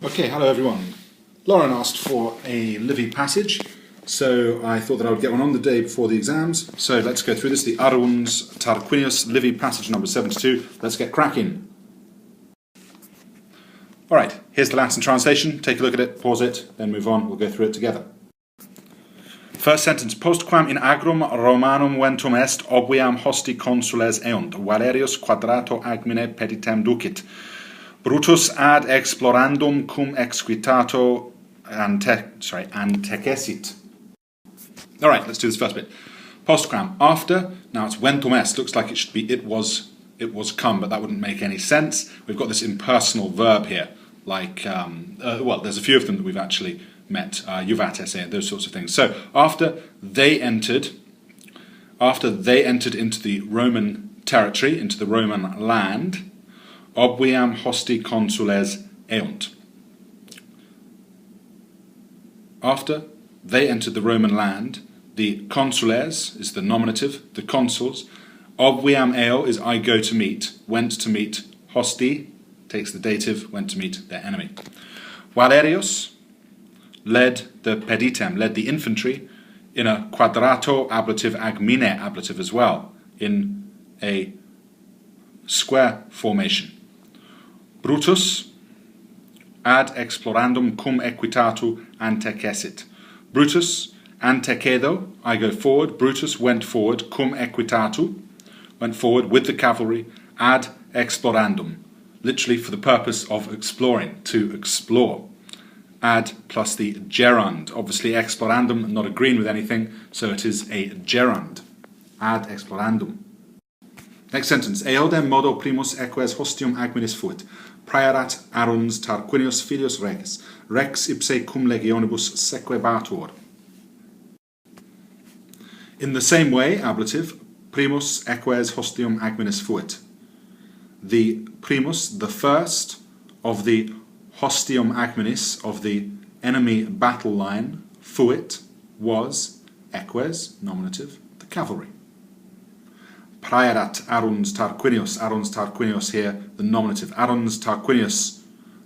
Okay, hello everyone. Lauren asked for a Livy passage, so I thought that I would get one on the day before the exams. So let's go through this, the Arruns Tarquinius Livy passage number 72. Let's get cracking. Alright, here's the Latin translation. Take a look at it, pause it, then move on. We'll go through it together. First sentence. Postquam in agrum Romanum ventum est obviam hosti consules eunt, Valerius quadrato agmine peditem ducit. Brutus ad explorandum cum exquitato antecesit. All right, let's do this first bit. Postquam, after. Now it's ventum est. Looks like it should be it was come, but that wouldn't make any sense. We've got this impersonal verb here, like there's a few of them that we've actually met. Juvat esse, those sorts of things. So after they entered into the Roman territory, into the Roman land. Obviam hosti consules eunt. After they entered the Roman land, the consules is the nominative, the consuls. Obviam eo is I go to meet, went to meet. Hosti takes the dative, went to meet their enemy. Valerius led the peditem, led the infantry, in a quadrato ablative, agmine ablative as well, in a square formation. Brutus ad explorandum cum equitatu antecesit. Brutus antecedo, I go forward. Brutus went forward, cum equitatu, went forward with the cavalry, ad explorandum, literally for the purpose of exploring, to explore. Ad plus the gerund, obviously explorandum, not agreeing with anything, so it is a gerund. Ad explorandum. Next sentence. Eodem modo primus eques hostium agminis fuit. Praerat Arruns Tarquinius filius reges. Rex ipse cum legionibus sequebatur. In the same way, ablative, primus eques hostium agminis fuit. The primus, the first of the hostium agminis, of the enemy battle line, fuit, was eques, nominative, the cavalry. Praerat Arruns Tarquinius here, the nominative. Arruns Tarquinius,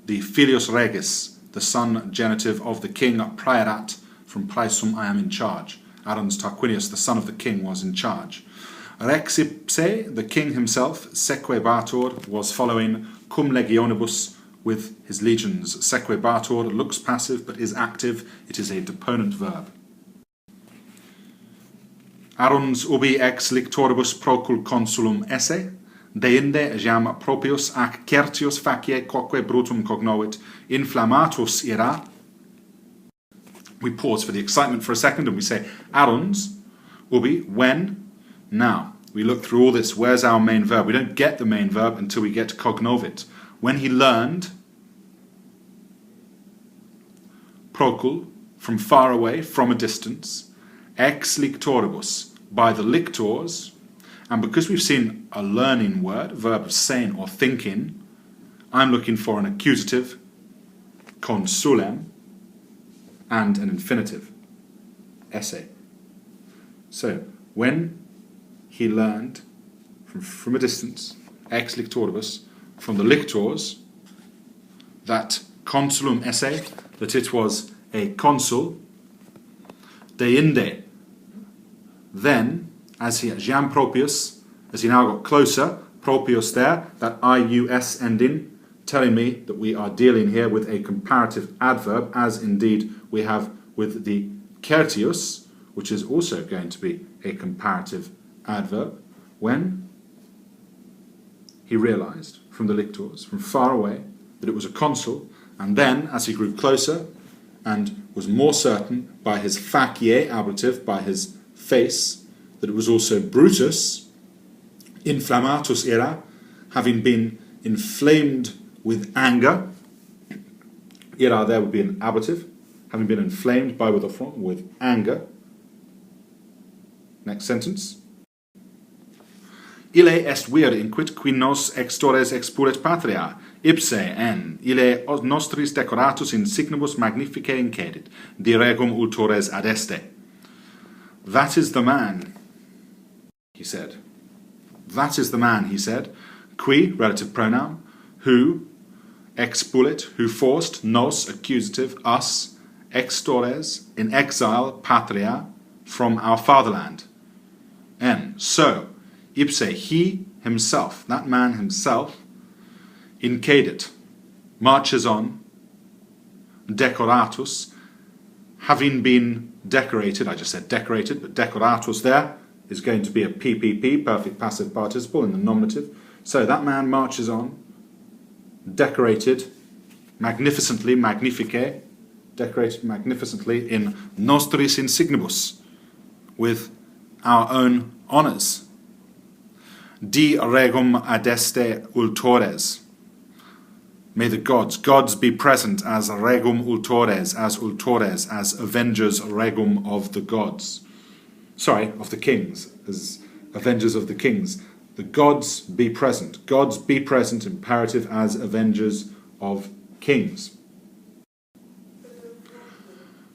the filius regis, the son genitive of the king. Praerat, from praesum, I am in charge. Arruns Tarquinius, the son of the king, was in charge. Rex ipse, the king himself, sequebatur, was following, cum legionibus, with his legions. Sequebatur looks passive but is active. It is a deponent verb. Arruns ubi ex lictoribus procul consulum esse, deinde jam propius ac certius facie quoque brutum cognovit, inflammatus ira. We pause for the excitement for a second and we say, Arruns ubi, when, now. We look through all this, where's our main verb? We don't get the main verb until we get cognovit. When he learned, procul, from far away, from a distance, ex lictoribus, by the lictors, and because we've seen a learning word, verb of saying or thinking, I'm looking for an accusative, consulem, and an infinitive, esse. So, when he learned from a distance, ex lictoribus, from the lictors, that consulum esse, that it was a consul, deinde, then, as he jam propius, as he now got closer, propius there, that ius ending, telling me that we are dealing here with a comparative adverb, as indeed we have with the certius, which is also going to be a comparative adverb, when he realized from the lictors, from far away, that it was a consul, and then, as he grew closer, and was more certain by his facie ablative, by his face, that it was also Brutus, inflammatus ira, having been inflamed with anger. Ira there would be an ablative, having been inflamed by with anger. Next sentence. Ille est vir inquit qui nos extores expulet patria, ipse en ille nostris decoratus in signibus magnificae incedit, de regum ultores adeste. That is the man, he said. That is the man, he said. Qui, relative pronoun, who expulit, who forced, nos, accusative, us, extores, in exile, patria, from our fatherland. N. So, ipse, he himself, that man himself, incedit, marches on, decoratus, having been decorated, I just said decorated, but decoratus there is going to be a PPP, perfect passive participle in the nominative. So that man marches on, decorated, magnificently, magnifique, decorated magnificently in nostris insignibus, with our own honours. Di regum adeste ultores. May the gods be present as regum ultores, as avengers regum of the gods. Sorry, of the kings, as avengers of the kings. The gods be present, imperative as avengers of kings.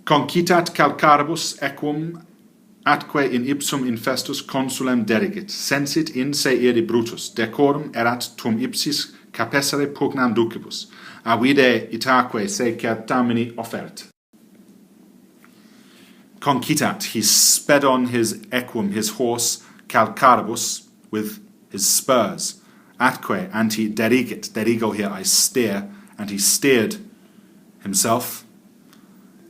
Concitat calcaribus equum atque in ipsum infestus consulem derigit, sensit in se iri brutus, decorum erat tum ipsis capessere pugnam ducibus, avide itaque se certamini offert. Concitat, he sped on his equum, his horse, calcaribus, with his spurs, atque, and he derigit, derigo here, I steer, and he steered himself,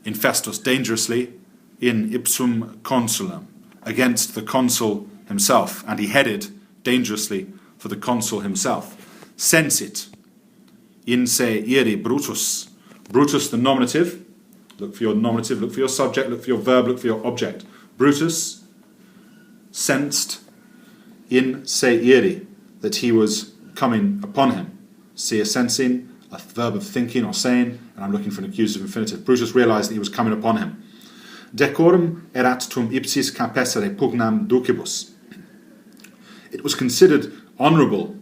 infestus, dangerously, in ipsum consulem, against the consul himself, and he headed dangerously for the consul himself. Sensit, in se iri Brutus. Brutus, the nominative. Look for your nominative, look for your subject, look for your verb, look for your object. Brutus sensed in se iri, that he was coming upon him. See a sensing, a verb of thinking or saying, and I'm looking for an accusative infinitive. Brutus realized that he was coming upon him. Decorum erat tum ipsis capessere pugnam ducibus. It was considered honourable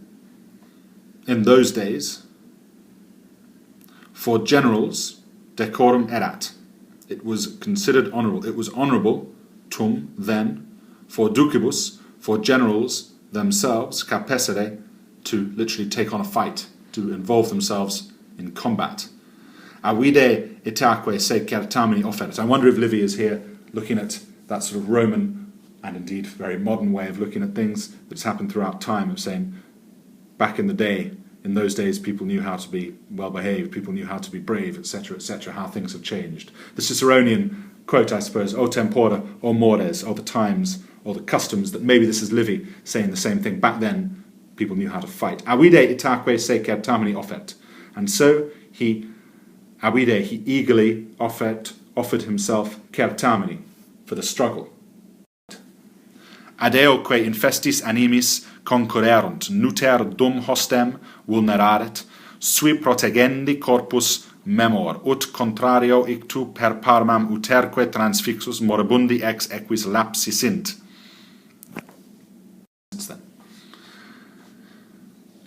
in those days for generals, decorum erat. It was considered honourable. It was honourable, tum, then, for ducibus, for generals themselves, capessere, to literally take on a fight, to involve themselves in combat. Avide itaque se certamini offert. I wonder if Livy is here looking at that sort of Roman and indeed very modern way of looking at things that's happened throughout time, of saying back in the day, in those days, people knew how to be well-behaved, people knew how to be brave, etc., how things have changed. The Ciceronian quote, I suppose, o tempora, o mores, or the times, or the customs, that maybe this is Livy saying the same thing. Back then, people knew how to fight. Avide itaque se certamini offert. And so he eagerly offered himself certamini, for the struggle. Adeoque infestis animis concurrerunt, nuter dum hostem vulneraret, sui protegendi corpus memor, ut contrario ictu per parmam uterque transfixus moribundi ex equis lapsi sint.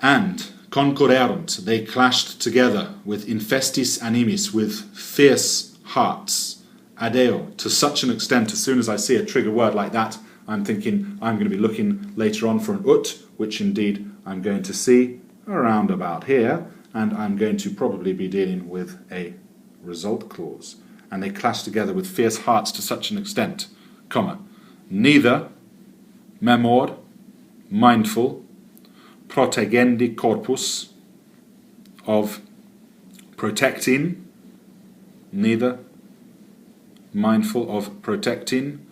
And concurrerunt, they clashed together with infestis animis, with fierce hearts, adeo, to such an extent, as soon as I see a trigger word like that, I'm thinking I'm going to be looking later on for an ut, which indeed I'm going to see around about here, and I'm going to probably be dealing with a result clause. And they clash together with fierce hearts to such an extent, comma, neither memor, mindful, protegendi corpus, of protecting, neither mindful of protecting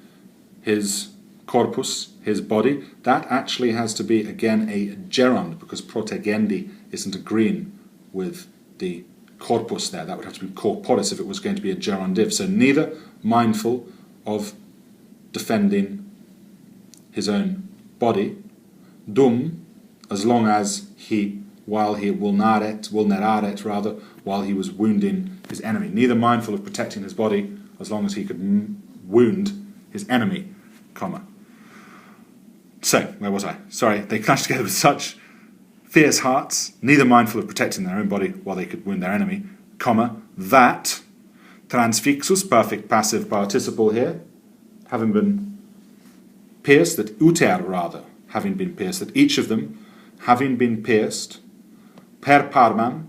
his corpus, his body. That actually has to be, again, a gerund, because protegendi isn't agreeing with the corpus there. That would have to be corporis if it was going to be a gerundive. So neither mindful of defending his own body, dum, as long as while he was wounding his enemy. Neither mindful of protecting his body, as long as he could wound his enemy, comma. So, where was I? Sorry, they clashed together with such fierce hearts, neither mindful of protecting their own body while they could wound their enemy, comma, that, transfixus, perfect passive participle here, having been pierced, that uter rather, having been pierced, that each of them, having been pierced, per parmam,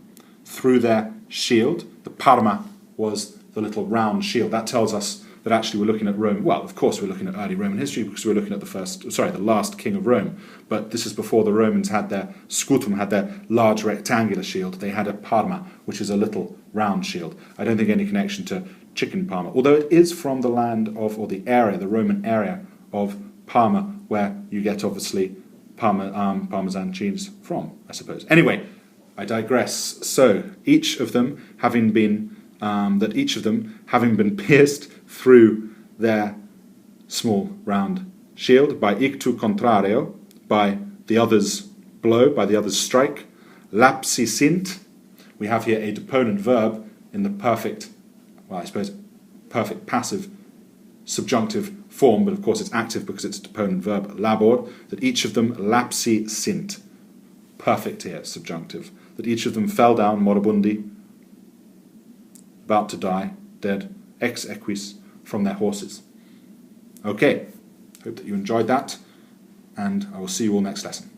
through their shield. The parma was the little round shield. That tells us that actually we're looking at Rome. Well, of course we're looking at early Roman history because we're looking at the last king of Rome. But this is before the Romans had their scutum, had their large rectangular shield. They had a parma, which is a little round shield. I don't think any connection to chicken parma, although it is from the land of, or the area, the Roman area of Parma, where you get obviously Parmesan cheese from, I suppose. Anyway, I digress. So each of them having been pierced through their small round shield by ictu contrario, by the other's blow, by the other's strike. Lapsi sint. We have here a deponent verb in the perfect passive subjunctive form, but of course it's active because it's a deponent verb, labor, that each of them lapsi sint. Perfect here, subjunctive. That each of them fell down, moribundi, about to die, dead, ex equis, from their horses. Okay, hope that you enjoyed that, and I will see you all next lesson.